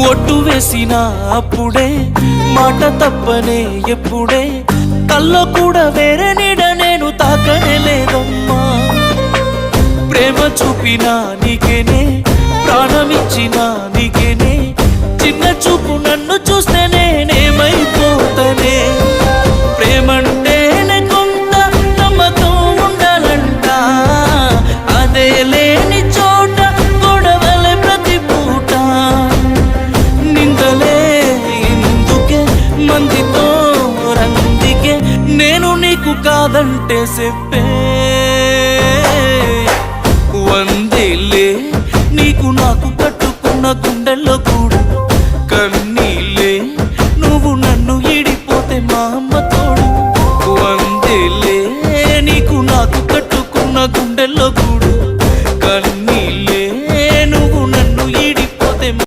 ఒట్టు వేసిన అప్పుడే మాట తప్పనే ఎప్పుడే కల్లో కూడా వేరే నీడ నేను తాకనే లేదమ్మా ప్రేమ చూపినా నీకేనే ప్రాణమిచ్చినా నీకేనే చిన్న చూపు నన్ను చూస్తే నేనేమైపోతనే ప్రేమంటేనే కొంత నమ్మకం ఉండాలంట అదే లేని చోట గొడవలే ప్రతి పూట నిందలే ఎందుకే మందితో రందికే నేను నీకు కాదంటే చెప్పే వందేలే నీకు నాకు కట్టుకున్న గుండెల్లో కూడా కన్నీలే నువ్వు నన్ను ఈడిపోతే మా అమ్మ తోడు వందేలే నీకు నాకు కట్టుకున్న గుండెల్లో కూడా